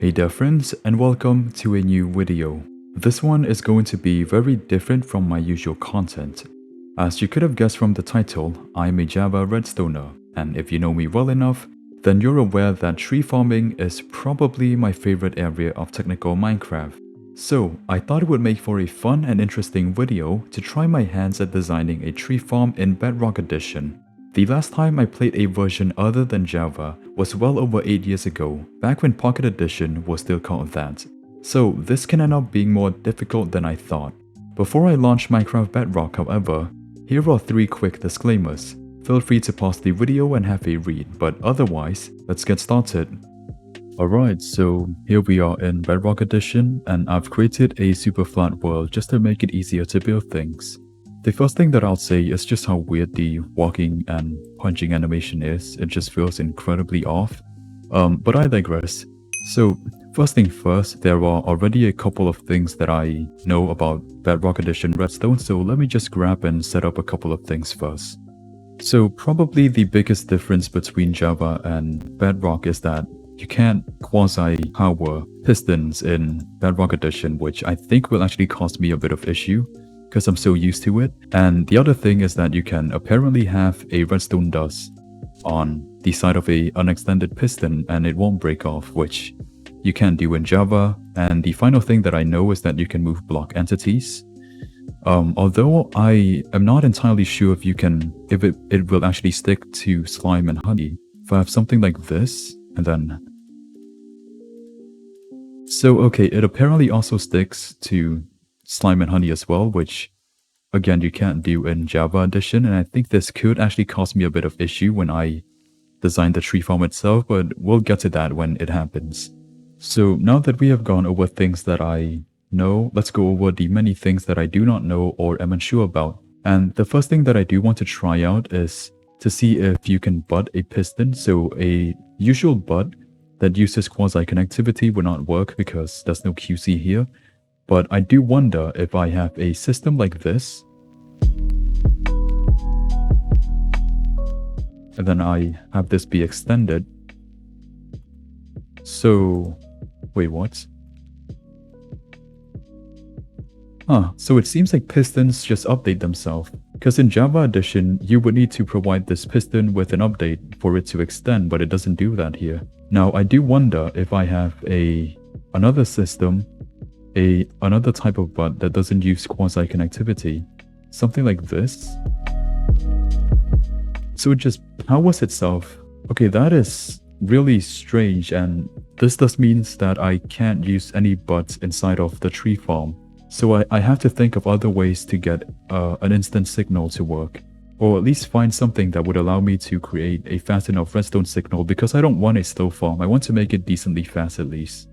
Hey there friends, and welcome to a new video. This one is going to be very different from my usual content. As you could have guessed from the title, I'm a Java Redstoner, and if you know me well enough, then you're aware that tree farming is probably my favorite area of technical Minecraft. So I thought it would make for a fun and interesting video to try my hands at designing a tree farm in Bedrock Edition. The last time I played a version other than Java was well over 8 years ago, back when Pocket Edition was still called that. So this can end up being more difficult than I thought. Before I launch Minecraft Bedrock, however, here are 3 quick disclaimers. Feel free to pause the video and have a read, but otherwise, let's get started. Alright, so here we are in Bedrock Edition, and I've created a super flat world just to make it easier to build things. The first thing that I'll say is just how weird the walking and punching animation is. It just feels incredibly off. But I digress. So first thing first, there are already a couple of things that I know about Bedrock Edition Redstone, so let me just grab and set up a couple of things first. So probably the biggest difference between Java and Bedrock is that you can't quasi-power pistons in Bedrock Edition, which I think will actually cause me a bit of issue, because I'm so used to it. And the other thing is that you can apparently have a redstone dust on the side of a unextended piston and it won't break off, which you can't do in Java. And the final thing that I know is that you can move block entities. Although I am not entirely sure if it will actually stick to slime and honey. If I have something like this, and then... So okay, it apparently also sticks to slime and honey as well, which again you can't do in Java Edition, and I think this could actually cause me a bit of issue when I design the tree farm itself, but we'll get to that when it happens. So now that we have gone over things that I know, let's go over the many things that I do not know or am unsure about. And the first thing that I do want to try out is to see if you can butt a piston. So a usual butt that uses quasi-connectivity will not work because there's no QC here. But I do wonder if I have a system like this, and then I have this be extended. So, wait, what? So it seems like pistons just update themselves. Because in Java Edition, you would need to provide this piston with an update for it to extend, but it doesn't do that here. Now, I do wonder if I have another system, another type of butt that doesn't use quasi-connectivity, something like this. So it just powers itself. Okay, that is really strange, and this thus means that I can't use any butts inside of the tree farm. So I have to think of other ways to get an instant signal to work, or at least find something that would allow me to create a fast enough redstone signal, because I don't want a slow farm. I want to make it decently fast at least.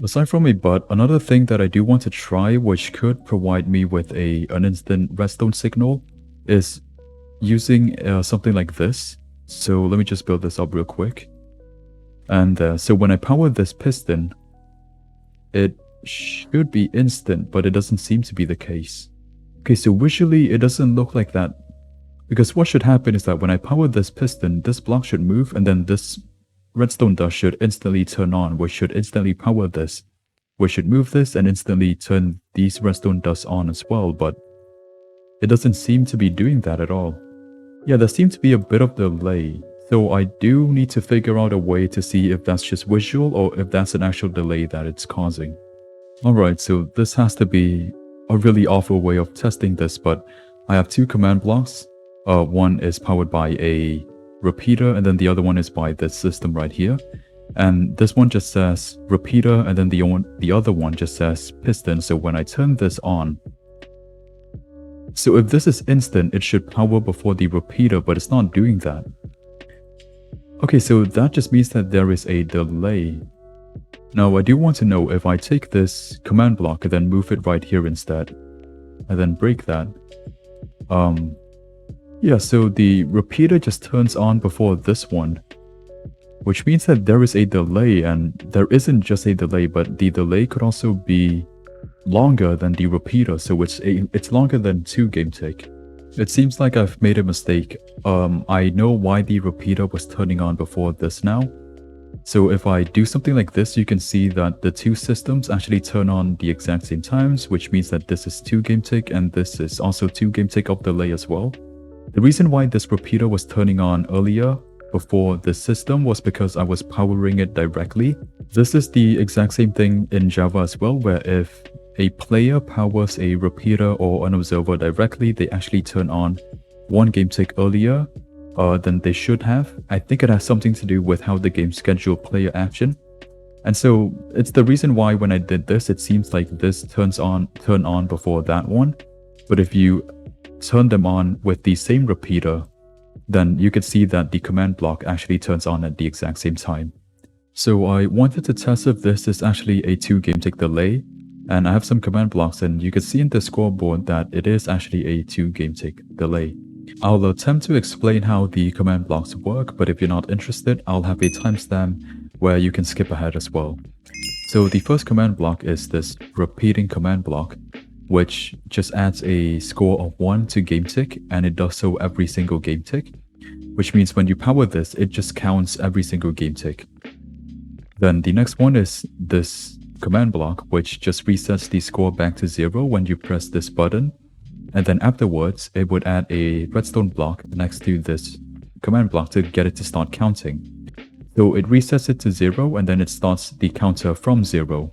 Aside from a butt, another thing that I do want to try, which could provide me with an instant redstone signal, is using something like this. So let me just build this up real quick. And so when I power this piston, it should be instant, but it doesn't seem to be the case. Okay, so visually it doesn't look like that, because what should happen is that when I power this piston, this block should move, and then this redstone dust should instantly turn on, which should instantly power this, which should move this and instantly turn these redstone dusts on as well, but it doesn't seem to be doing that at all. Yeah, there seems to be a bit of delay, so I do need to figure out a way to see if that's just visual or if that's an actual delay that it's causing. Alright, so this has to be a really awful way of testing this, but I have 2 command blocks. One is powered by a repeater, and then the other one is by this system right here. And this one just says repeater, and then the other one just says piston. So when I turn this on, so if this is instant, it should power before the repeater, but it's not doing that. Okay, so that just means that there is a delay. Now I do want to know if I take this command block and then move it right here instead, and then break that. Yeah, so the repeater just turns on before this one, which means that there is a delay, and there isn't just a delay, but the delay could also be longer than the repeater, so it's longer than 2 game tick. It seems like I've made a mistake. I know why the repeater was turning on before this now. So if I do something like this, you can see that the two systems actually turn on the exact same times, which means that this is 2 game tick and this is also 2 game tick of delay as well. The reason why this repeater was turning on earlier before this system was because I was powering it directly. This is the exact same thing in Java as well, where if a player powers a repeater or an observer directly, they actually turn on 1 game tick earlier than they should have. I think it has something to do with how the game scheduled player action. And so it's the reason why when I did this, it seems like this turn on before that one. But if you turn them on with the same repeater, then you can see that the command block actually turns on at the exact same time. So I wanted to test if this is actually a 2 game tick delay, and I have some command blocks, and you can see in the scoreboard that it is actually a 2 game tick delay. I'll attempt to explain how the command blocks work, but if you're not interested, I'll have a timestamp where you can skip ahead as well. So the first command block is this repeating command block, which just adds a score of 1 to game tick, and it does so every single game tick, which means when you power this, it just counts every single game tick. Then the next one is this command block, which just resets the score back to 0 when you press this button, and then afterwards, it would add a redstone block next to this command block to get it to start counting. So it resets it to 0, and then it starts the counter from 0.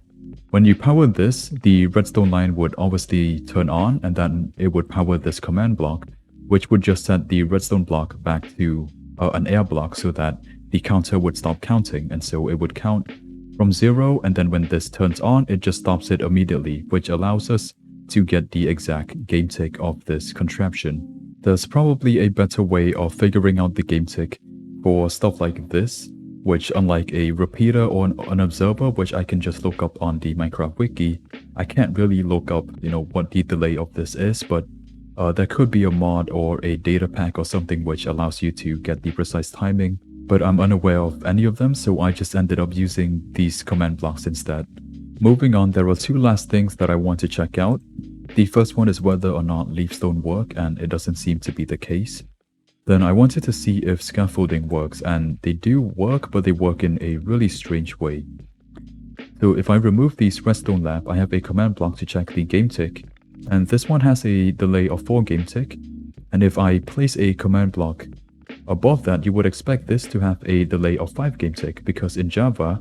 When you power this, the redstone line would obviously turn on, and then it would power this command block, which would just set the redstone block back to an air block so that the counter would stop counting. And so it would count from 0, and then when this turns on, it just stops it immediately, which allows us to get the exact game tick of this contraption. There's probably a better way of figuring out the game tick for stuff like this, which unlike a repeater or an observer, which I can just look up on the Minecraft wiki, I can't really look up, what the delay of this is, but there could be a mod or a data pack or something which allows you to get the precise timing, but I'm unaware of any of them, so I just ended up using these command blocks instead. Moving on, there are 2 last things that I want to check out. The first one is whether or not leafstone work, and it doesn't seem to be the case. Then I wanted to see if scaffolding works, and they do work, but they work in a really strange way. So if I remove the redstone lamp, I have a command block to check the game tick, and this one has a delay of 4 game tick. And if I place a command block above that, you would expect this to have a delay of 5 game tick, because in Java,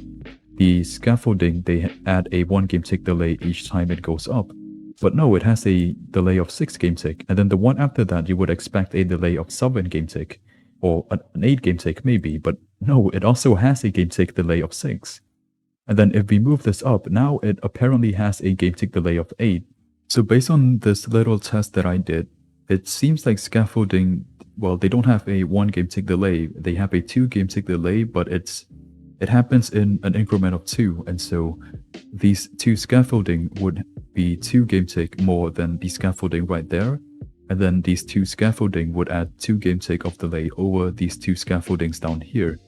the scaffolding, they add a 1 game tick delay each time it goes up. But no, it has a delay of 6 game tick, and then the one after that you would expect a delay of 7 game tick, or an 8 game tick maybe, but no, it also has a game tick delay of 6. And then if we move this up, now it apparently has a game tick delay of 8. So based on this little test that I did, it seems like scaffolding, well, they don't have a 1 game tick delay, they have a 2 game tick delay, but it happens in an increment of 2, and so these 2 scaffolding would be 2 game tick more than the scaffolding right there, and then these 2 scaffolding would add 2 game tick of delay over these 2 scaffoldings down here.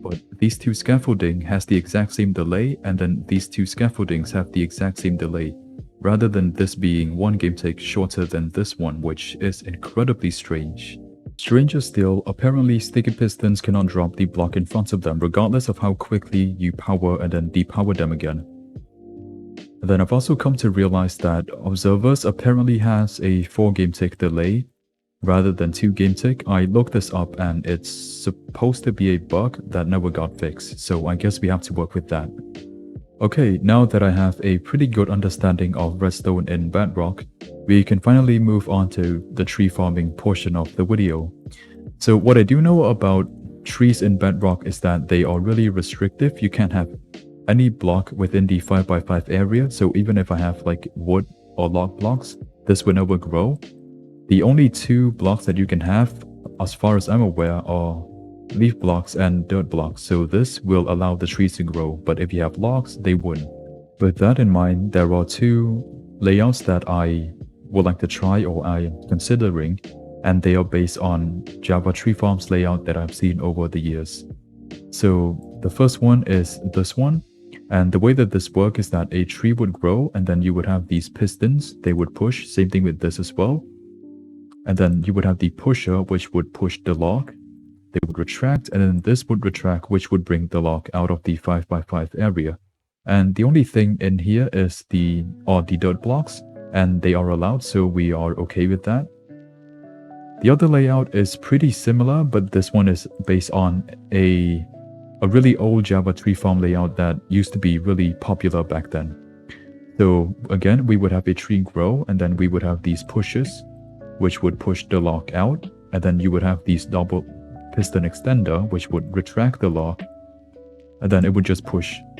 But these 2 scaffolding has the exact same delay, and then these 2 scaffoldings have the exact same delay, rather than this being 1 game tick shorter than this one, which is incredibly strange. Stranger still, apparently sticky pistons cannot drop the block in front of them regardless of how quickly you power and then depower them again. And then I've also come to realize that observers apparently has a 4 game tick delay rather than 2 game tick. I looked this up and it's supposed to be a bug that never got fixed, so I guess we have to work with that. Okay, now that I have a pretty good understanding of redstone in Bedrock, we can finally move on to the tree farming portion of the video. So what I do know about trees in Bedrock is that they are really restrictive. You can't have any block within the 5x5 area, so even if I have like wood or log blocks, this will never grow. The only 2 blocks that you can have, as far as I'm aware, are leaf blocks and dirt blocks, so this will allow the trees to grow, but if you have logs, they wouldn't. With that in mind, there are 2 layouts that I would like to try or I am considering, and they are based on Java tree farms layout that I've seen over the years. So the first one is this one, and the way that this works is that a tree would grow and then you would have these pistons, they would push, same thing with this as well. And then you would have the pusher which would push the log, they would retract, and then this would retract, which would bring the lock out of the 5x5 area. And the only thing in here is the dirt blocks, and they are allowed, so we are okay with that. The other layout is pretty similar, but this one is based on a really old Java tree farm layout that used to be really popular back then. So again, we would have a tree grow, and then we would have these pushes, which would push the lock out, and then you would have these double piston extender, which would retract the lock, and then it would just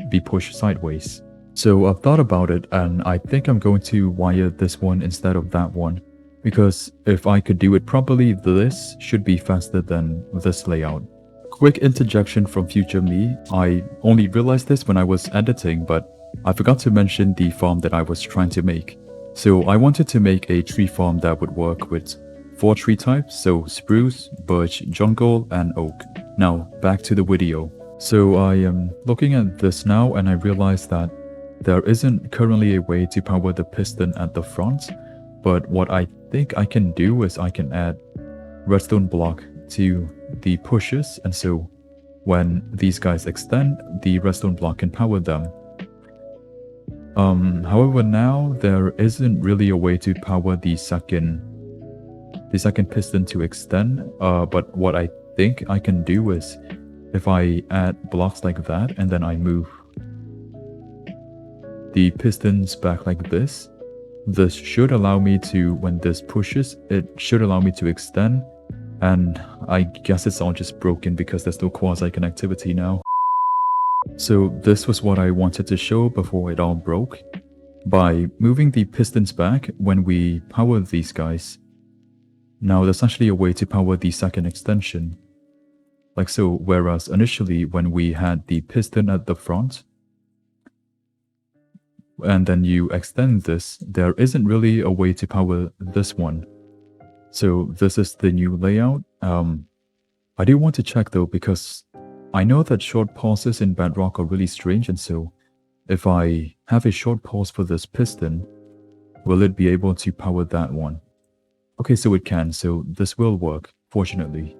be pushed sideways. So I've thought about it, and I think I'm going to wire this one instead of that one, because if I could do it properly, this should be faster than this layout. Quick interjection from future me. I only realized this when I was editing, but I forgot to mention the farm that I was trying to make. So I wanted to make a tree farm that would work with 4 tree types, so spruce, birch, jungle, and oak. Now, back to the video. So I am looking at this now, and I realized that there isn't currently a way to power the piston at the front, but what I think I can do is I can add redstone block to the pushes, and so when these guys extend, the redstone block can power them. However, now there isn't really a way to power the second piston to extend, but what I think I can do is if I add blocks like that and then I move the pistons back like this should allow me to, when this pushes, it should allow me to extend, and I guess it's all just broken because there's no quasi connectivity now. So this was what I wanted to show before it all broke. By moving the pistons back when we power these guys, now there's actually a way to power the second extension. Like so, whereas initially when we had the piston at the front, and then you extend this, there isn't really a way to power this one. So this is the new layout. I do want to check though, because I know that short pauses in Bedrock are really strange, and so if I have a short pause for this piston, will it be able to power that one? Okay, so it can, so this will work, fortunately.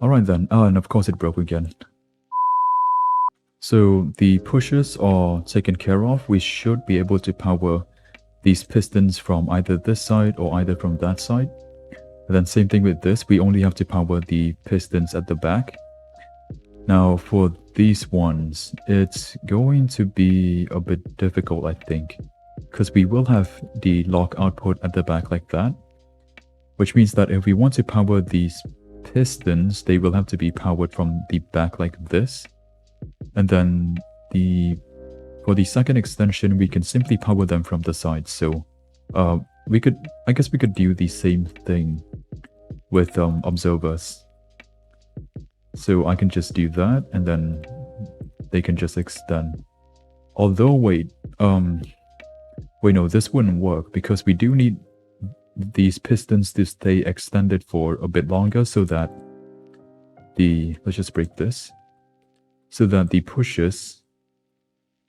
Alright then, and of course it broke again. So the pushes are taken care of. We should be able to power these pistons from either this side or either from that side. And then same thing with this, we only have to power the pistons at the back. Now for these ones, it's going to be a bit difficult, I think, because we will have the lock output at the back like that, which means that if we want to power these pistons, they will have to be powered from the back like this. And then for the second extension, we can simply power them from the side. So I guess we could do the same thing with observers. So I can just do that, and then they can just extend. Although, wait, no, this wouldn't work because we do need these pistons to stay extended for a bit longer so that let's just break this, so that the pushes,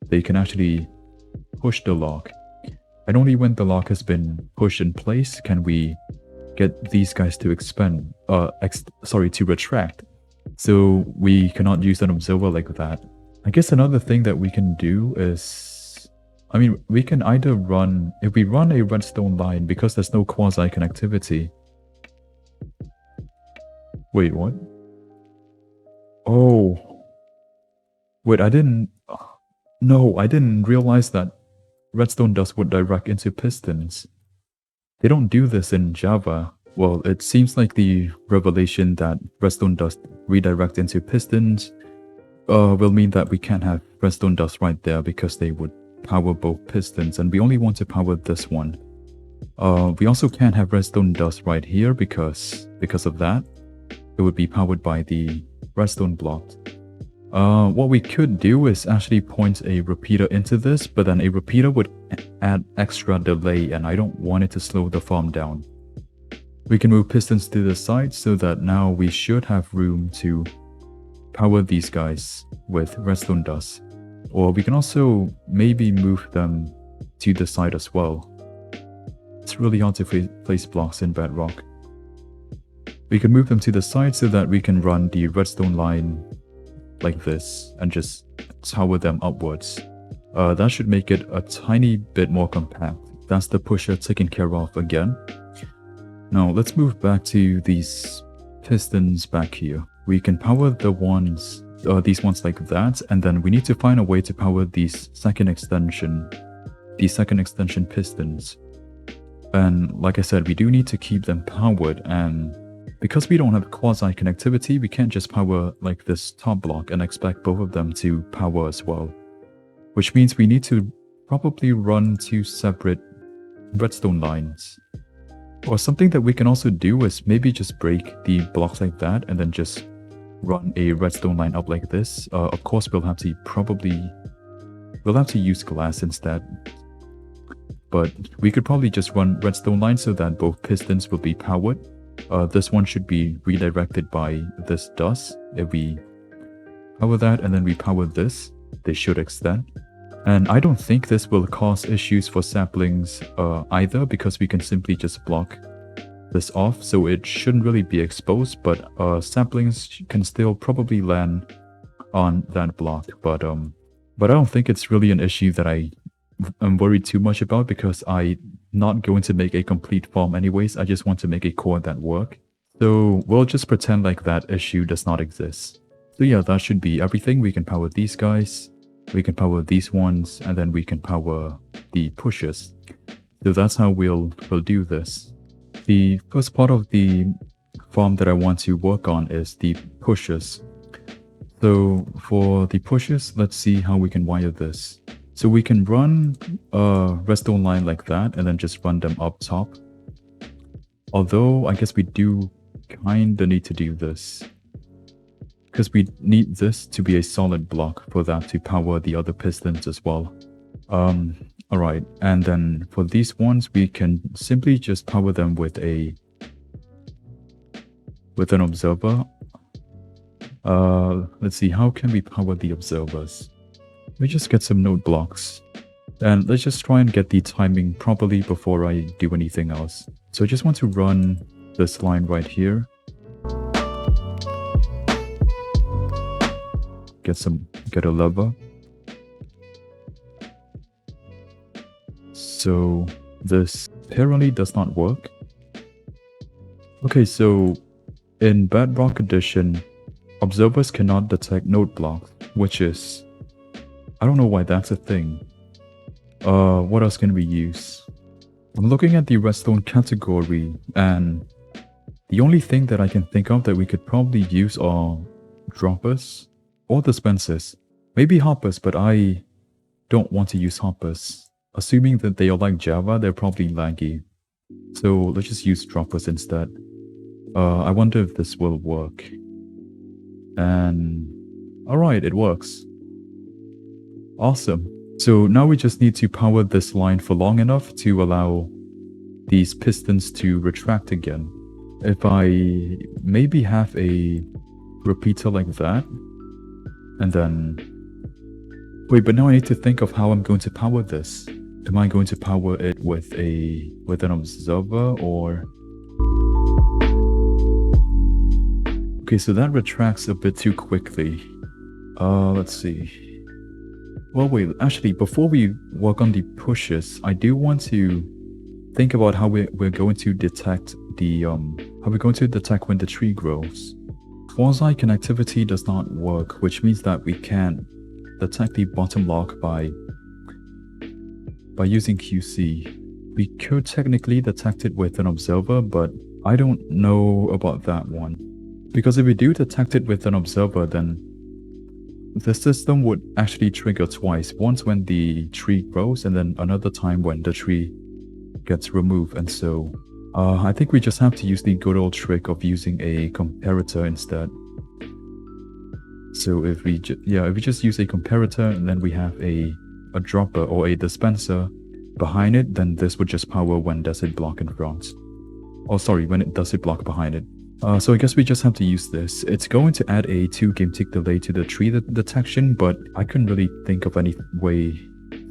they can actually push the lock. And only when the lock has been pushed in place can we get these guys to to retract. So we cannot use an observer like that. I guess another thing that we can do is, we can either run, if we run a redstone line, because there's no quasi connectivity. Wait, what? Oh. Wait, I didn't realize that redstone dust would direct into pistons. They don't do this in Java. Well, it seems like the revelation that redstone dust redirect into pistons will mean that we can't have redstone dust right there because they would power both pistons, and we only want to power this one. We also can't have redstone dust right here because of that. It would be powered by the redstone block. What we could do is actually point a repeater into this, but then a repeater would add extra delay, and I don't want it to slow the farm down. We can move pistons to the side so that now we should have room to power these guys with redstone dust. Or we can also maybe move them to the side as well. It's really hard to place blocks in Bedrock. We can move them to the side so that we can run the redstone line like this and just tower them upwards. That should make it a tiny bit more compact. That's the pusher taken care of again. Now let's move back to these pistons back here. We can power the ones, these ones like that, and then we need to find a way to power these second extension pistons. And like I said, we do need to keep them powered, and because we don't have quasi-connectivity, we can't just power like this top block and expect both of them to power as well. Which means we need to probably run 2 separate redstone lines. Or something that we can also do is maybe just break the blocks like that and then just run a redstone line up like this. Of course, we'll have to use glass instead. But we could probably just run redstone lines so that both pistons will be powered. This one should be redirected by this dust. If we power that and then we power this, they should extend. And I don't think this will cause issues for saplings either, because we can simply just block this off, so it shouldn't really be exposed, but saplings can still probably land on that block. But I don't think it's really an issue that I'm worried too much about, because I'm not going to make a complete farm anyways. I just want to make a core that works. So we'll just pretend like that issue does not exist. So yeah, that should be everything. We can power these guys. We can power these ones, and then we can power the pushers. So that's how we'll do this. The first part of the farm that I want to work on is the pushers. So for the pushers, let's see how we can wire this. So we can run a redstone line like that and then just run them up top. Although I guess we do kinda need to do this, because we need this to be a solid block for that to power the other pistons as well. Alright, and then for these ones, we can simply just power them with an observer. Let's see, how can we power the observers? Let me just get some node blocks. And let's just try and get the timing properly before I do anything else. So I just want to run this line right here. Get a lever. So this apparently does not work. Okay, so in Bedrock Edition, observers cannot detect node blocks, which is, I don't know why that's a thing. What else can we use? I'm looking at the redstone category, and the only thing that I can think of that we could probably use are droppers or dispensers. Maybe hoppers, but I don't want to use hoppers. Assuming that they are like Java, they're probably laggy. So let's just use droppers instead. I wonder if this will work. And alright, it works. Awesome. So now we just need to power this line for long enough to allow these pistons to retract again. If I maybe have a repeater like that, and then... Wait, but now I need to think of how I'm going to power this. Am I going to power it with an observer, or... Okay, so that retracts a bit too quickly. Let's see. Well, wait, actually, before we work on the pushes, I do want to think about how we're going to detect the, how we're going to detect when the tree grows. Quasi connectivity does not work, which means that we can't detect the bottom lock by using QC. We could technically detect it with an observer, but I don't know about that one. Because if we do detect it with an observer, then the system would actually trigger twice. Once when the tree grows, and then another time when the tree gets removed. And so I think we just have to use the good old trick of using a comparator instead. So if we just use a comparator, and then we have a dropper or a dispenser behind it, then this would just power when there's a block in front. Oh, sorry, when it does a block behind it. So I guess we just have to use this. It's going to add a 2 game tick delay to the tree detection, but I couldn't really think of any way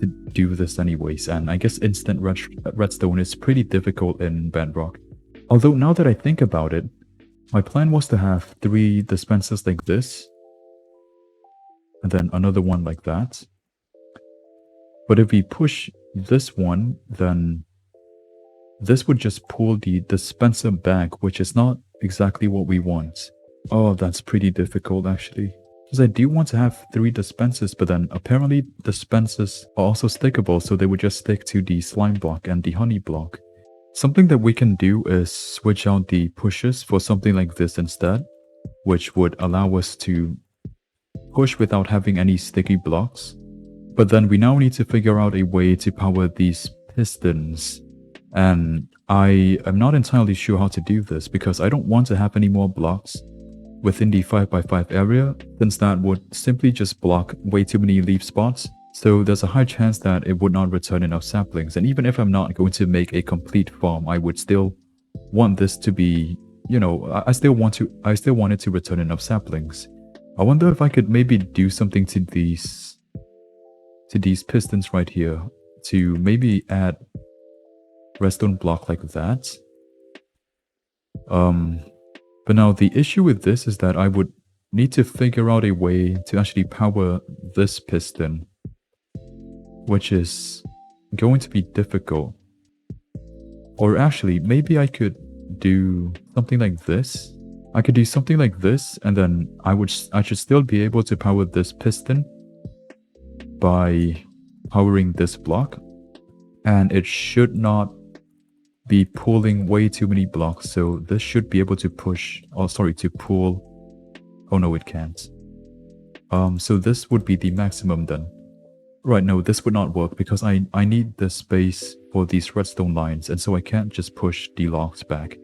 to do this anyways, and I guess instant redstone is pretty difficult in Bedrock. Although now that I think about it, My plan was to have 3 dispensers like this, and then another one like that. But if we push this one, then this would just pull the dispenser back, which is not exactly what we want. Oh, that's pretty difficult actually. Because I do want to have 3 dispensers, but then apparently dispensers are also stickable, so they would just stick to the slime block and the honey block. Something that we can do is switch out the pushes for something like this instead, which would allow us to push without having any sticky blocks. But then we now need to figure out a way to power these pistons. And I am not entirely sure how to do this because I don't want to have any more blocks within the 5x5 area, since that would simply just block way too many leaf spots. So there's a high chance that it would not return enough saplings. And even if I'm not going to make a complete farm, I would still want this to be, you know, I still want it to return enough saplings. I wonder if I could maybe do something to these pistons right here to maybe add redstone block like that. But now the issue with this is that I would need to figure out a way to actually power this piston, which is going to be difficult. Or actually, maybe I could do something like this. I could do something like this, and then I should still be able to power this piston by powering this block, and it should not be pulling way too many blocks, so this should be able to push, oh sorry, to pull. Oh no, it can't. So this would be the maximum then. Right, no, this would not work because I need the space for these redstone lines, and so I can't just push the logs back.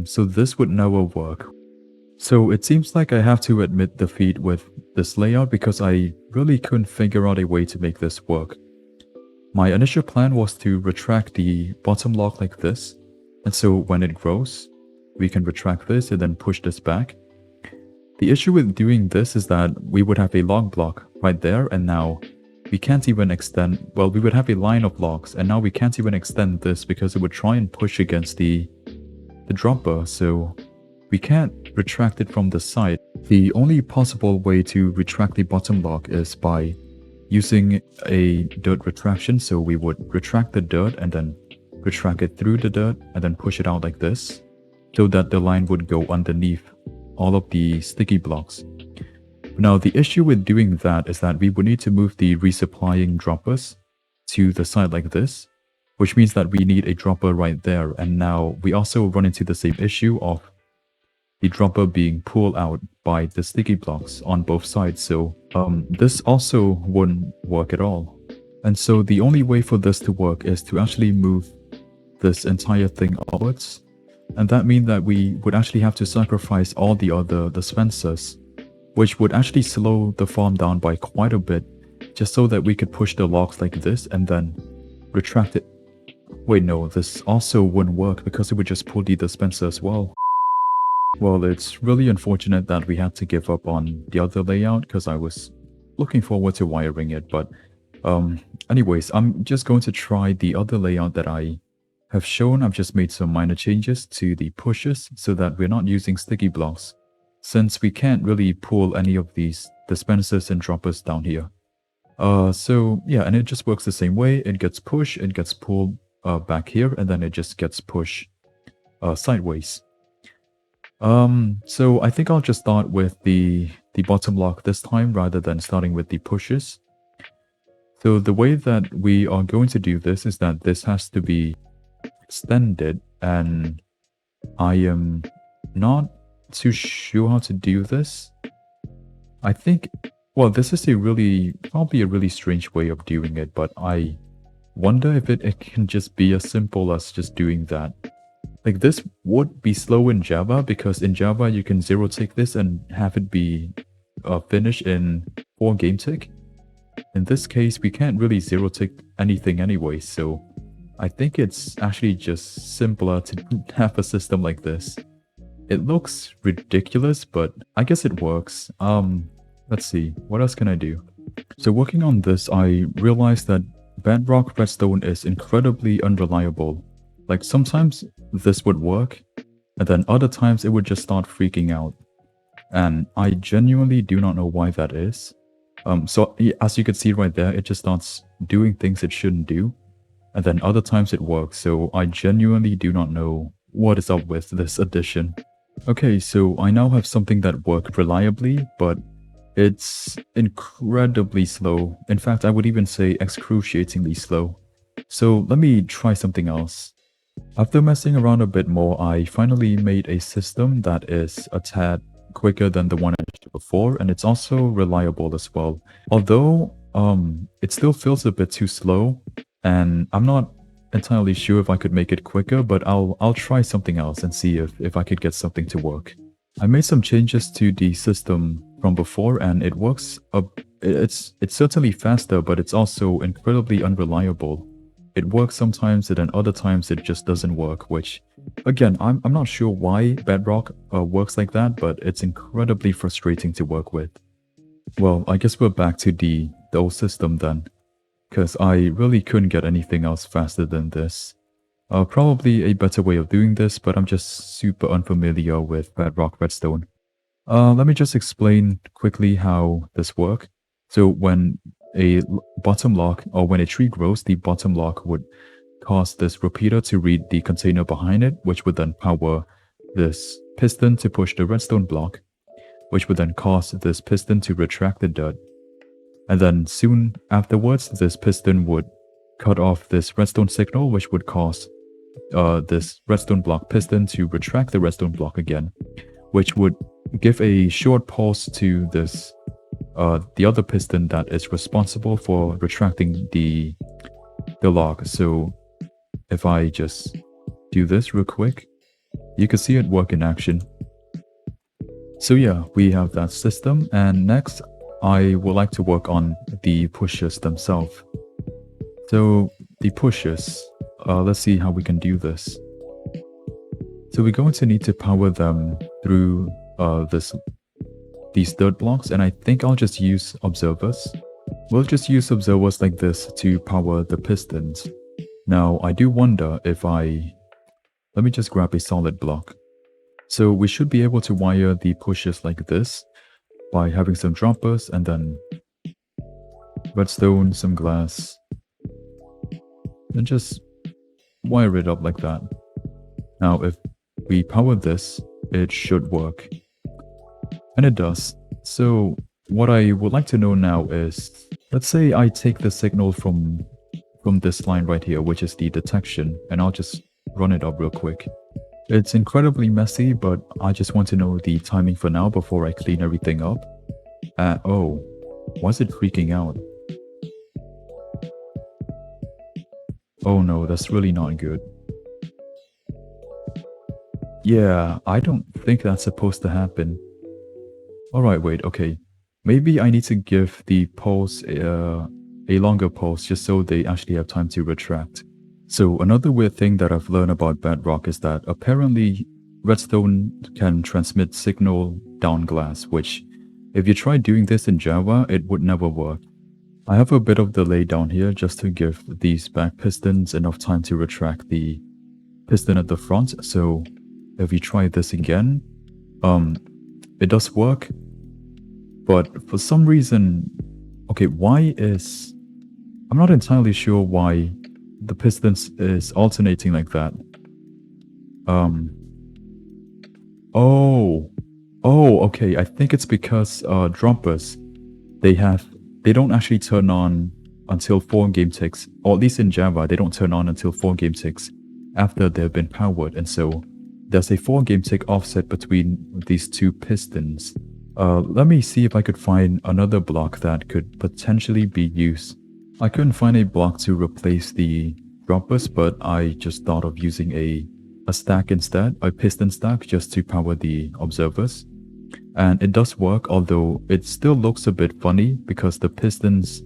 So this would never work. So it seems like I have to admit defeat with this layout because I really couldn't figure out a way to make this work. My initial plan was to retract the bottom log like this, and so when it grows, we can retract this and then push this back. The issue with doing this is that we would have a log block right there, and now we can't even extend, well, we would have a line of logs, and now we can't even extend this because it would try and push against the dropper, so we can't retract it from the side. The only possible way to retract the bottom log is by using a dirt retraction, so we would retract the dirt and then retract it through the dirt and then push it out like this, so that the line would go underneath all of the sticky blocks. Now the issue with doing that is that we would need to move the resupplying droppers to the side like this, which means that we need a dropper right there, and now we also run into the same issue of the dropper being pulled out by the sticky blocks on both sides, so this also wouldn't work at all. And so the only way for this to work is to actually move this entire thing upwards, and that means that we would actually have to sacrifice all the other dispensers, which would actually slow the farm down by quite a bit, just so that we could push the logs like this and then retract it. Wait, no, this also wouldn't work because it would just pull the dispenser as well. Well, it's really unfortunate that we had to give up on the other layout because I was looking forward to wiring it, but anyways, I'm just going to try the other layout that I have shown. I've just made some minor changes to the pushes so that we're not using sticky blocks, since we can't really pull any of these dispensers and droppers down here. So yeah, and it just works the same way. It gets pushed, it gets pulled back here, and then it just gets pushed sideways. So I think I'll just start with the bottom lock this time rather than starting with the pushes. So the way that we are going to do this is that this has to be extended, and I am not too sure how to do this. I think, well, this is probably a really strange way of doing it, but I wonder if it can just be as simple as just doing that. Like, this would be slow in Java, because in Java you can zero tick this and have it be finished in 4 game tick. In this case, we can't really zero tick anything anyway, so I think it's actually just simpler to have a system like this. It looks ridiculous, but I guess it works. Let's see, what else can I do? So working on this, I realized that Bedrock Redstone is incredibly unreliable. Like, sometimes this would work, and then other times it would just start freaking out. And I genuinely do not know why that is. As you can see right there, it just starts doing things it shouldn't do. And then other times it works, so I genuinely do not know what is up with this addition. Okay, so I now have something that worked reliably, but it's incredibly slow. In fact, I would even say excruciatingly slow. So let me try something else. After messing around a bit more, I finally made a system that is a tad quicker than the one I did before, and it's also reliable as well. Although, it still feels a bit too slow, and I'm not entirely sure if I could make it quicker, but I'll try something else and see if I could get something to work. I made some changes to the system from before, and it works. It's certainly faster, but it's also incredibly unreliable. It works sometimes, and then other times it just doesn't work, which, again, I'm not sure why Bedrock works like that, but it's incredibly frustrating to work with. Well, I guess we're back to the old system then, because I really couldn't get anything else faster than this. Probably a better way of doing this, but I'm just super unfamiliar with Bedrock Redstone. Let me just explain quickly how this works. So when a bottom lock, or when a tree grows, the bottom lock would cause this repeater to read the container behind it, which would then power this piston to push the redstone block, which would then cause this piston to retract the dirt. And then soon afterwards, this piston would cut off this redstone signal, which would cause this redstone block piston to retract the redstone block again, which would give a short pulse to this the other piston that is responsible for retracting the lock. So if I just do this real quick, you can see it work in action. So yeah, we have that system, and next I would like to work on the pushers themselves. So the pushers, let's see how we can do this. So we're going to need to power them through these dirt blocks, and I think I'll just use observers. We'll just use observers like this to power the pistons. Now, I do wonder if let me just grab a solid block. So we should be able to wire the pushers like this by having some droppers and then redstone, some glass, and just wire it up like that. Now, if we power this, it should work. And it does. So what I would like to know now is, let's say I take the signal from this line right here, which is the detection, and I'll just run it up real quick. It's incredibly messy, but I just want to know the timing for now before I clean everything up. Oh, why is it freaking out? Oh no, that's really not good. Yeah, I don't think that's supposed to happen. Alright, wait, okay. Maybe I need to give the pulse a longer pulse just so they actually have time to retract. So another weird thing that I've learned about Bedrock is that apparently Redstone can transmit signal down glass, which if you try doing this in Java, it would never work. I have a bit of delay down here just to give these back pistons enough time to retract the piston at the front. So if you try this again, it does work, but for some reason, okay, I'm not entirely sure why the pistons is alternating like that. Okay, I think it's because droppers, they don't actually turn on until 4 game ticks, or at least in Java, they don't turn on until 4 game ticks after they've been powered, and so there's a 4 game tick offset between these two pistons. Let me see if I could find another block that could potentially be used. I couldn't find a block to replace the droppers, but I just thought of using a stack instead, a piston stack, just to power the observers. And it does work, although it still looks a bit funny because the pistons,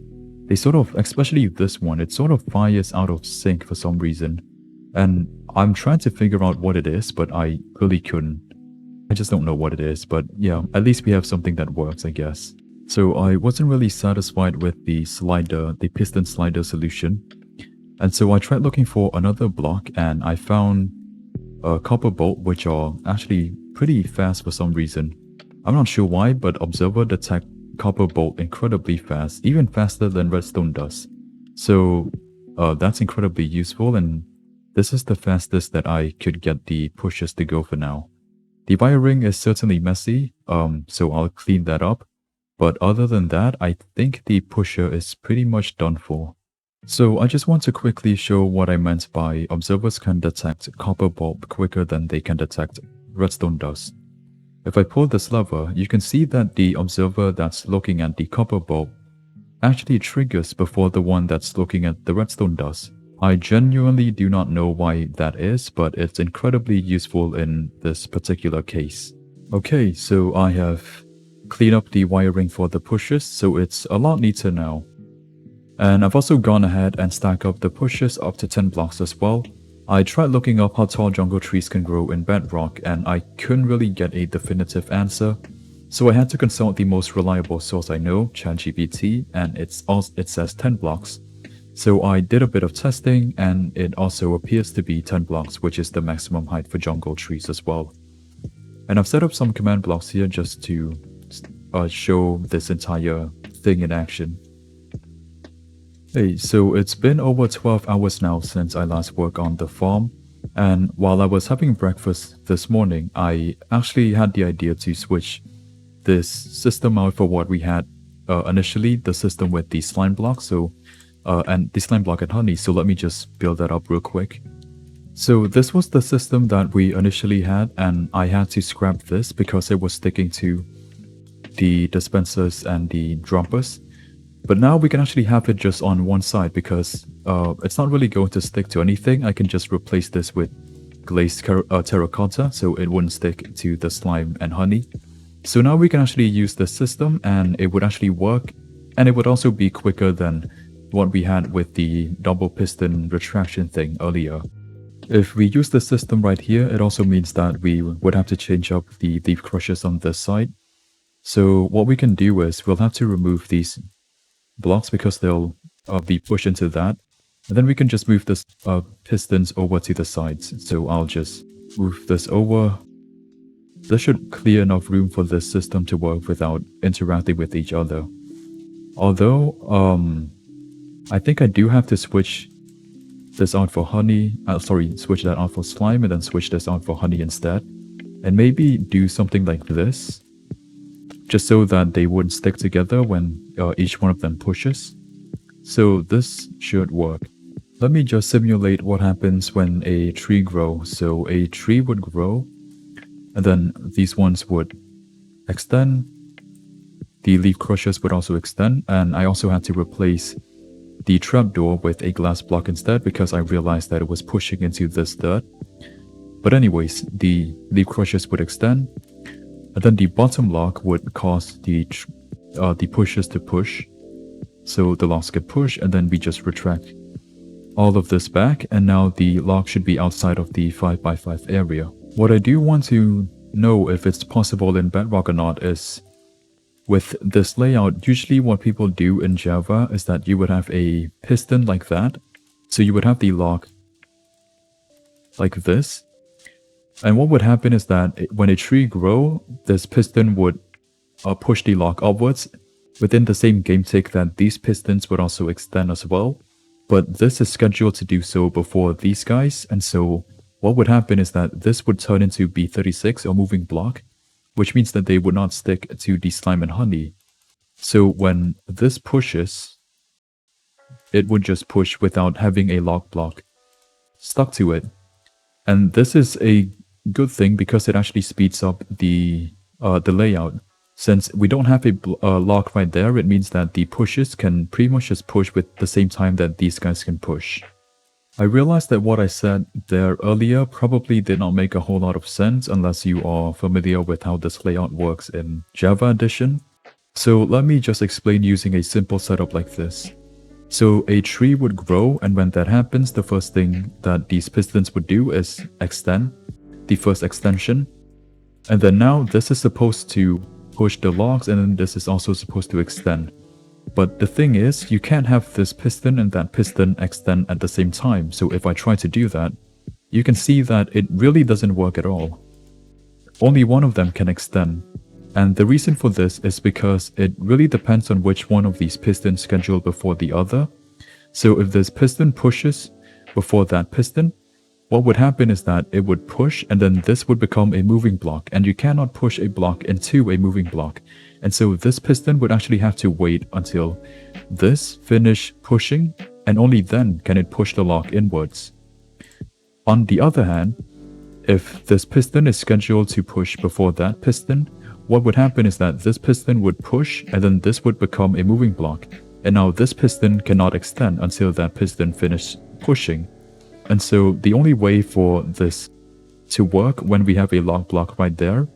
they sort of, especially this one, it sort of fires out of sync for some reason. And I'm trying to figure out what it is, but I really couldn't. I just don't know what it is, but yeah, at least we have something that works, I guess. So I wasn't really satisfied with the piston slider solution. And so I tried looking for another block, and I found copper bolt, which are actually pretty fast for some reason. I'm not sure why, but Observer detect copper bolt incredibly fast, even faster than Redstone does. So that's incredibly useful, and this is the fastest that I could get the pushes to go for now. The wiring is certainly messy, so I'll clean that up. But other than that, I think the pusher is pretty much done for. So I just want to quickly show what I meant by observers can detect copper bulb quicker than they can detect redstone does. If I pull this lever, you can see that the observer that's looking at the copper bulb actually triggers before the one that's looking at the redstone does. I genuinely do not know why that is, but it's incredibly useful in this particular case. Okay, so I have cleaned up the wiring for the pushes, so it's a lot neater now. And I've also gone ahead and stacked up the pushes up to 10 blocks as well. I tried looking up how tall jungle trees can grow in Bedrock, and I couldn't really get a definitive answer. So I had to consult the most reliable source I know, ChatGPT, and it says 10 blocks. So I did a bit of testing, and it also appears to be 10 blocks, which is the maximum height for jungle trees as well. And I've set up some command blocks here just to show this entire thing in action. Hey, so it's been over 12 hours now since I last worked on the farm, and while I was having breakfast this morning, I actually had the idea to switch this system out for what we had initially, the system with the slime block, and the slime block and honey, so let me just build that up real quick. So this was the system that we initially had, and I had to scrap this because it was sticking to the dispensers and the droppers. But now we can actually have it just on one side because it's not really going to stick to anything. I can just replace this with glazed terracotta so it wouldn't stick to the slime and honey. So now we can actually use this system and it would actually work, and it would also be quicker than what we had with the double piston retraction thing earlier. If we use the system right here, it also means that we would have to change up the leaf crushers on this side. So what we can do is we'll have to remove these blocks because they'll be pushed into that, and then we can just move this pistons over to the sides. So I'll just move this over. This should clear enough room for this system to work without interacting with each other. Although I think I do have to switch this out for honey, switch that out for slime and then switch this out for honey instead, and maybe do something like this just so that they wouldn't stick together when each one of them pushes. So this should work. Let me just simulate what happens when a tree grows. So a tree would grow, and then these ones would extend. The leaf crushers would also extend, and I also had to replace the trapdoor with a glass block instead because I realized that it was pushing into this dirt. But anyways, the leaf crushers would extend, and then the bottom lock would cause the pushers to push. So the locks get pushed, and then we just retract all of this back, and now the lock should be outside of the 5x5 area. What I do want to know if it's possible in Bedrock or not is, with this layout, usually what people do in Java is that you would have a piston like that. So you would have the lock like this. And what would happen is that when a tree grows, this piston would push the lock upwards within the same game tick that these pistons would also extend as well. But this is scheduled to do so before these guys, and so what would happen is that this would turn into B36 or moving block, which means that they would not stick to the slime and honey. So when this pushes, it would just push without having a lock block stuck to it. And this is a good thing because it actually speeds up the layout. Since we don't have a lock right there, it means that the pushes can pretty much just push with the same time that these guys can push. I realized that what I said there earlier probably did not make a whole lot of sense unless you are familiar with how this layout works in Java Edition. So let me just explain using a simple setup like this. So a tree would grow, and when that happens, the first thing that these pistons would do is extend, the first extension. And then now this is supposed to push the logs, and then this is also supposed to extend. But the thing is, you can't have this piston and that piston extend at the same time. So if I try to do that, you can see that it really doesn't work at all. Only one of them can extend. And the reason for this is because it really depends on which one of these pistons schedule before the other. So if this piston pushes before that piston, what would happen is that it would push and then this would become a moving block, and you cannot push a block into a moving block. And so this piston would actually have to wait until this finish pushing, and only then can it push the lock inwards. On the other hand, if this piston is scheduled to push before that piston, what would happen is that this piston would push and then this would become a moving block. And now this piston cannot extend until that piston finishes pushing. And so the only way for this to work when we have a lock block right there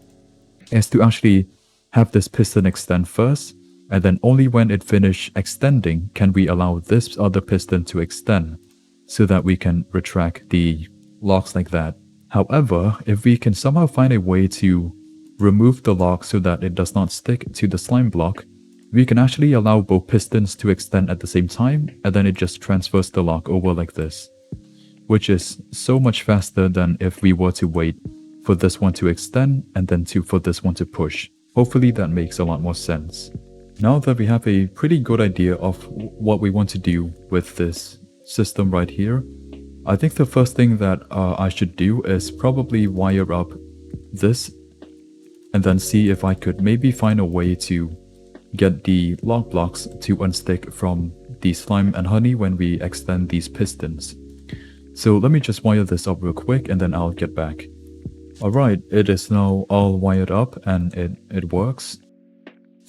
is to actually have this piston extend first, and then only when it finishes extending can we allow this other piston to extend so that we can retract the locks like that. However, if we can somehow find a way to remove the lock so that it does not stick to the slime block, we can actually allow both pistons to extend at the same time, and then it just transfers the lock over like this, which is so much faster than if we were to wait for this one to extend and then for this one to push. Hopefully that makes a lot more sense. Now that we have a pretty good idea of what we want to do with this system right here, I think the first thing that I should do is probably wire up this and then see if I could maybe find a way to get the lock blocks to unstick from the slime and honey when we extend these pistons. So let me just wire this up real quick and then I'll get back. Alright, it is now all wired up and it works.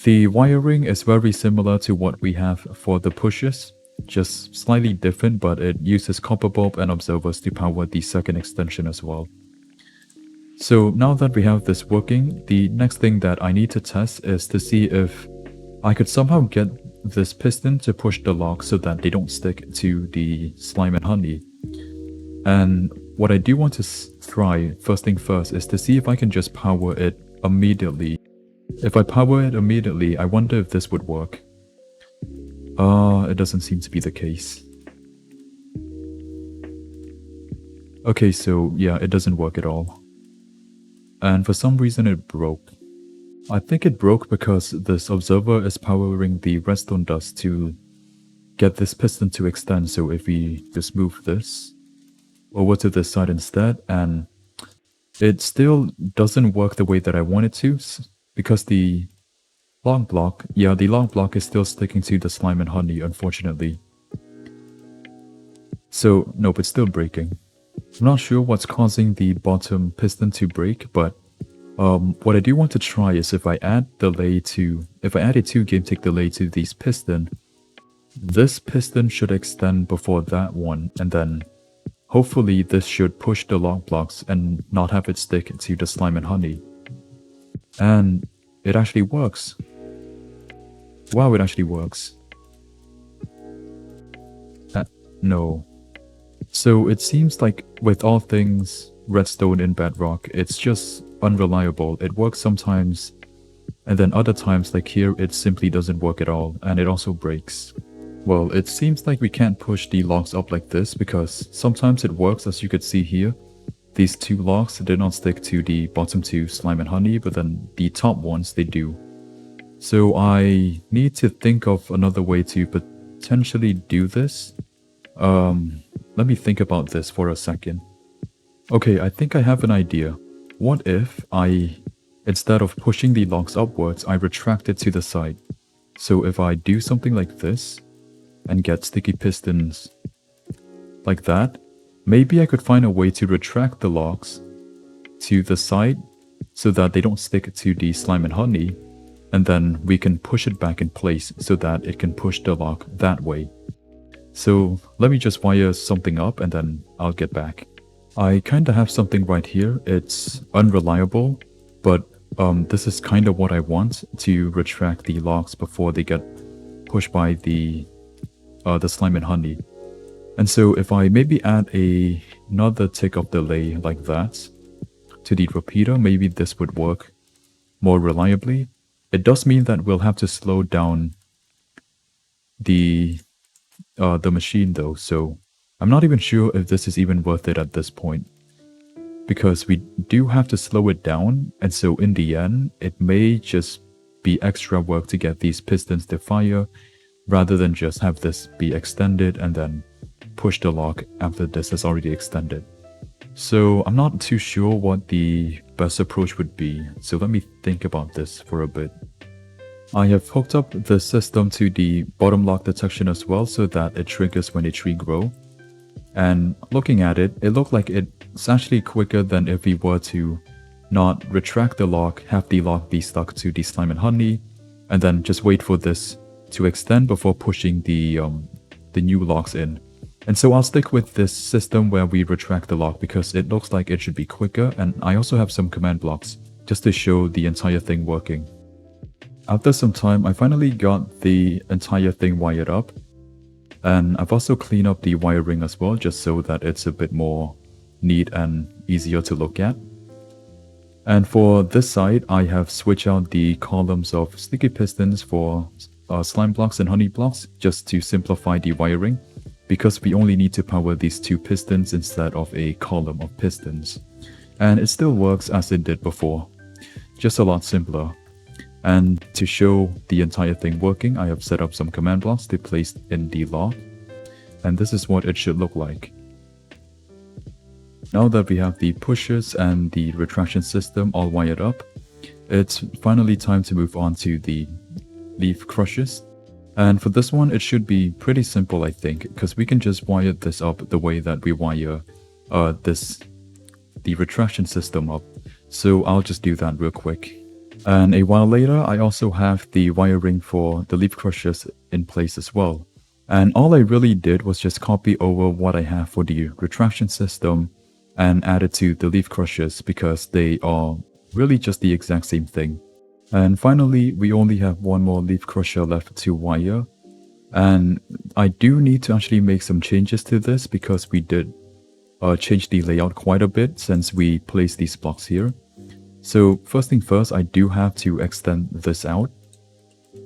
The wiring is very similar to what we have for the pushes, just slightly different, but it uses copper bulb and observers to power the second extension as well. So now that we have this working, the next thing that I need to test is to see if I could somehow get this piston to push the lock so that they don't stick to the slime and honey. And what I do want to try, first thing first, is to see if I can just power it immediately. If I power it immediately, I wonder if this would work. It doesn't seem to be the case. Okay, so yeah, it doesn't work at all. And for some reason it broke. I think it broke because this observer is powering the redstone dust to get this piston to extend. So if we just move this over to this side instead, and it still doesn't work the way that I want it to, because the lock block, the lock block is still sticking to the slime and honey, unfortunately. So nope, it's still breaking. I'm not sure what's causing the bottom piston to break, but what I do want to try is if I add a 2 game tick delay to these piston, this piston should extend before that one, and then hopefully this should push the lock blocks and not have it stick to the slime and honey. And it actually works. Wow, it actually works. No. So it seems like with all things redstone in Bedrock, it's just unreliable. It works sometimes, and then other times, like here, it simply doesn't work at all, and it also breaks. Well, it seems like we can't push the locks up like this, because sometimes it works, as you could see here. These 2 locks did not stick to the bottom 2 slime and honey, but then the top ones, they do. So I need to think of another way to potentially do this. Let me think about this for a second. Okay, I think I have an idea. What if instead of pushing the locks upwards, I retract it to the side? So if I do something like this and get sticky pistons like that, maybe I could find a way to retract the locks to the side so that they don't stick to the slime and honey, and then we can push it back in place so that it can push the lock that way. So let me just wire something up and then I'll get back. I kinda have something right here. It's unreliable, but this is kinda what I want to retract the locks before they get pushed by the slime and honey. And so if I maybe add another tick of delay like that to the repeater, maybe this would work more reliably. It does mean that we'll have to slow down the machine though, so I'm not even sure if this is even worth it at this point. because we do have to slow it down, and so in the end, it may just be extra work to get these pistons to fire, rather than just have this be extended and then push the lock after this is already extended. So I'm not too sure what the best approach would be, so let me think about this for a bit. I have hooked up the system to the bottom lock detection as well so that it triggers when a tree grows. And looking at it, it looked like it's actually quicker than if we were to not retract the lock, have the lock be stuck to the slime and honey, and then just wait for this to extend before pushing the new locks in. And so I'll stick with this system where we retract the lock because it looks like it should be quicker, and I also have some command blocks just to show the entire thing working. After some time, I finally got the entire thing wired up. And I've also cleaned up the wiring as well, just so that it's a bit more neat and easier to look at. And for this side, I have switched out the columns of sticky pistons for slime blocks and honey blocks, just to simplify the wiring, because we only need to power these two pistons instead of a column of pistons. And it still works as it did before, just a lot simpler. And to show the entire thing working, I have set up some command blocks to place in the lock. And this is what it should look like. Now that we have the pushers and the retraction system all wired up, it's finally time to move on to the leaf crushers. And for this one, it should be pretty simple, I think, because we can just wire this up the way that we wire the retraction system up. So I'll just do that real quick. And a while later, I also have the wiring for the leaf crushers in place as well. And all I really did was just copy over what I have for the retraction system and add it to the leaf crushers because they are really just the exact same thing. And finally, we only have one more leaf crusher left to wire. And I do need to actually make some changes to this because we did change the layout quite a bit since we placed these blocks here. So first thing first, I do have to extend this out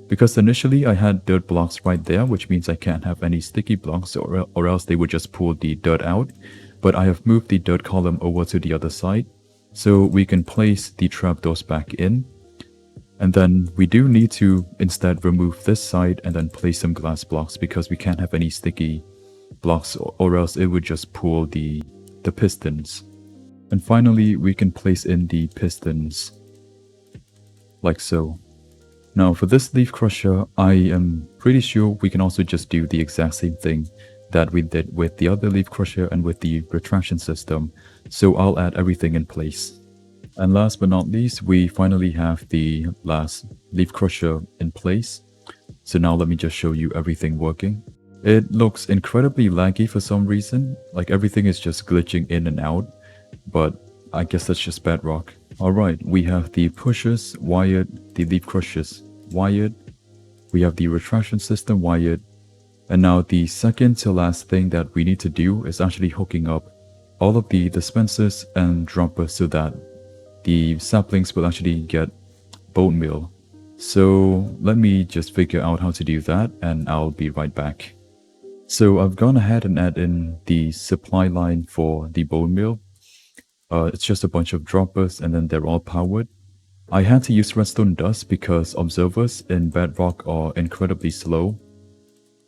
because initially I had dirt blocks right there, which means I can't have any sticky blocks or else they would just pull the dirt out. But I have moved the dirt column over to the other side so we can place the trapdoors back in. And then we do need to instead remove this side and then place some glass blocks because we can't have any sticky blocks or else it would just pull the pistons. And finally, we can place in the pistons, like so. Now for this leaf crusher, I am pretty sure we can also just do the exact same thing that we did with the other leaf crusher and with the retraction system. So I'll add everything in place. And last but not least, we finally have the last leaf crusher in place. So now let me just show you everything working. It looks incredibly laggy for some reason, like everything is just glitching in and out. But I guess that's just Bedrock. Alright, we have the pushers wired, the leaf crushers wired, we have the retraction system wired, and now the second to last thing that we need to do is actually hooking up all of the dispensers and droppers so that the saplings will actually get bone meal. So let me just figure out how to do that and I'll be right back. So I've gone ahead and add in the supply line for the bone meal. It's just a bunch of droppers and then they're all powered. I had to use redstone dust because observers in Bedrock are incredibly slow.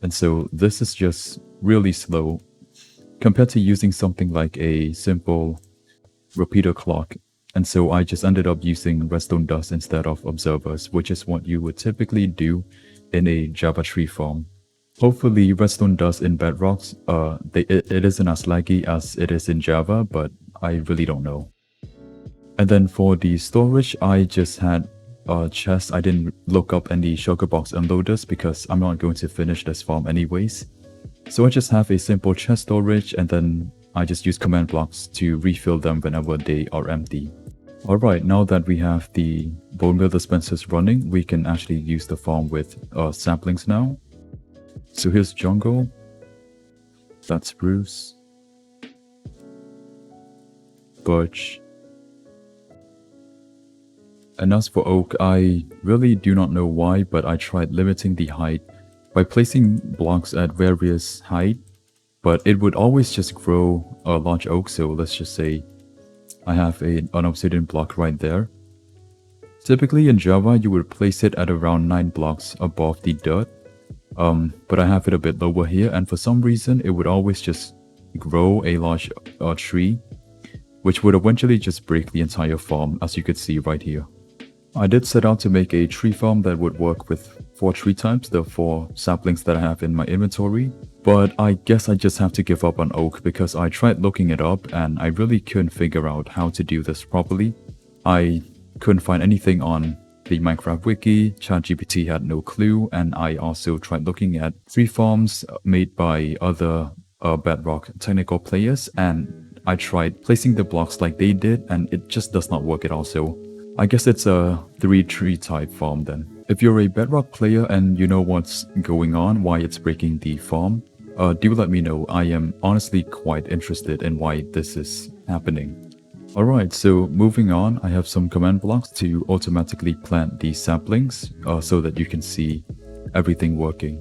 And so this is just really slow compared to using something like a simple repeater clock. And so I just ended up using redstone dust instead of observers, which is what you would typically do in a Java tree farm. Hopefully redstone dust in Bedrock, it isn't as laggy as it is in Java, but I really don't know. And then for the storage, I just had a chest. I didn't look up any shulker box unloaders because I'm not going to finish this farm anyways. So I just have a simple chest storage and then I just use command blocks to refill them whenever they are empty. Alright, now that we have the bone meal dispensers running, we can actually use the farm with saplings now. So here's jungle, that's spruce, birch, and as for oak, I really do not know why, but I tried limiting the height by placing blocks at various height, but it would always just grow a large oak. So let's just say I have an obsidian block right there. Typically in Java, you would place it at around 9 blocks above the dirt. But I have it a bit lower here, and for some reason, it would always just grow a large tree, which would eventually just break the entire farm, as you could see right here. I did set out to make a tree farm that would work with 4 tree types, the 4 saplings that I have in my inventory, but I guess I just have to give up on oak because I tried looking it up and I really couldn't figure out how to do this properly. I couldn't find anything on the Minecraft wiki, ChatGPT had no clue, and I also tried looking at tree farms made by other Bedrock technical players, and I tried placing the blocks like they did, and it just does not work at all. So I guess it's a 3 tree type farm then. If you're a Bedrock player and you know what's going on, why it's breaking the farm, do let me know. I am honestly quite interested in why this is happening. Alright, so moving on, I have some command blocks to automatically plant these saplings so that you can see everything working.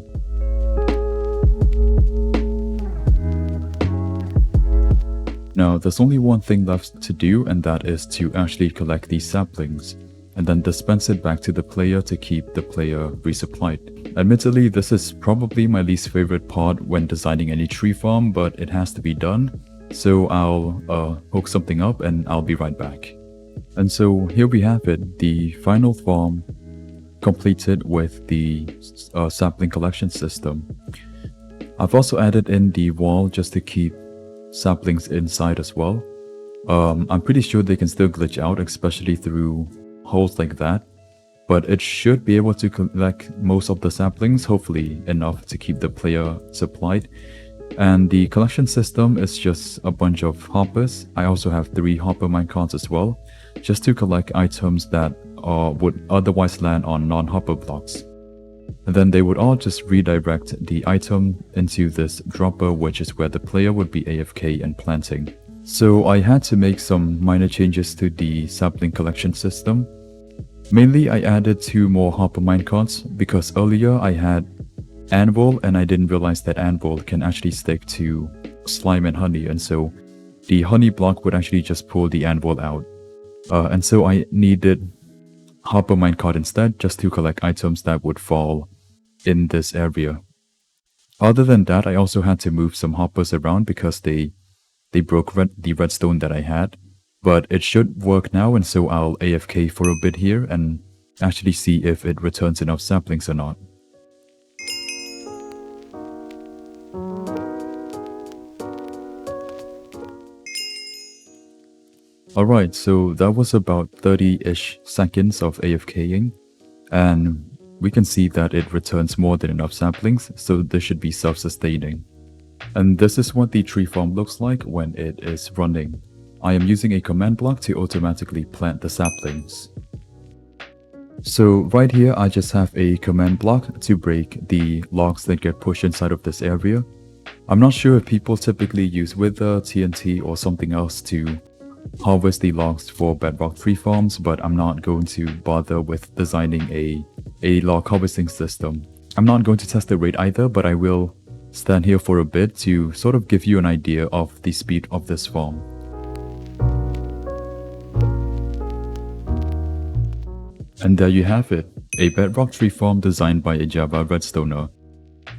Now, there's only one thing left to do, and that is to actually collect these saplings and then dispense it back to the player to keep the player resupplied. Admittedly, this is probably my least favorite part when designing any tree farm, but it has to be done. So I'll hook something up and I'll be right back. And so here we have it, the final farm completed with the sapling collection system. I've also added in the wall just to keep saplings inside as well. I'm pretty sure they can still glitch out, especially through holes like that. But it should be able to collect most of the saplings, hopefully enough to keep the player supplied. And the collection system is just a bunch of hoppers. I also have 3 hopper minecarts as well, just to collect items that would otherwise land on non-hopper blocks. And then they would all just redirect the item into this dropper, which is where the player would be AFK and planting. So I had to make some minor changes to the sapling collection system. Mainly I added 2 more hopper minecarts because earlier I had anvil and I didn't realize that anvil can actually stick to slime and honey, and so the honey block would actually just pull the anvil out. And so I needed hopper minecart instead, just to collect items that would fall in this area. Other than that, I also had to move some hoppers around because they broke the redstone that I had. But it should work now, and so I'll AFK for a bit here and actually see if it returns enough saplings or not. Alright, so that was about 30-ish seconds of AFKing, and we can see that it returns more than enough saplings, so this should be self-sustaining. And this is what the tree farm looks like when it is running. I am using a command block to automatically plant the saplings. So right here I just have a command block to break the logs that get pushed inside of this area. I'm not sure if people typically use Wither, TNT or something else to harvest the logs for Bedrock tree farms, but I'm not going to bother with designing a log harvesting system. I'm not going to test the rate either, but I will stand here for a bit to sort of give you an idea of the speed of this farm. And there you have it, a Bedrock tree farm designed by a Java Redstoner.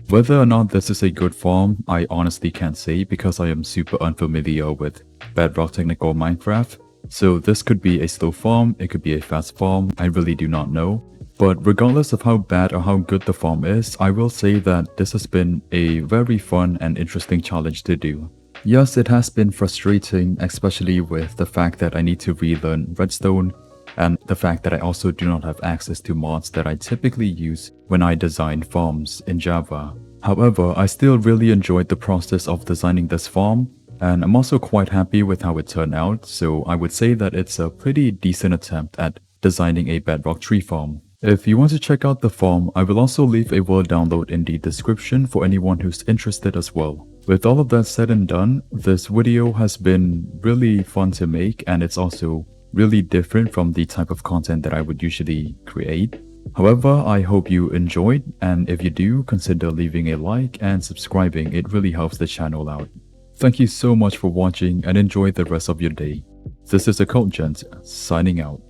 Whether or not this is a good farm, I honestly can't say because I am super unfamiliar with Bedrock technical Minecraft. So this could be a slow farm, it could be a fast farm, I really do not know. But regardless of how bad or how good the farm is, I will say that this has been a very fun and interesting challenge to do. Yes, it has been frustrating, especially with the fact that I need to relearn Redstone, and the fact that I also do not have access to mods that I typically use when I design farms in Java. However, I still really enjoyed the process of designing this farm, and I'm also quite happy with how it turned out, so I would say that it's a pretty decent attempt at designing a Bedrock tree farm. If you want to check out the farm, I will also leave a Word download in the description for anyone who's interested as well. With all of that said and done, this video has been really fun to make, and it's also really different from the type of content that I would usually create. However, I hope you enjoyed, and if you do, consider leaving a like and subscribing. It really helps the channel out. Thank you so much for watching and enjoy the rest of your day. This is Occult Gent, signing out.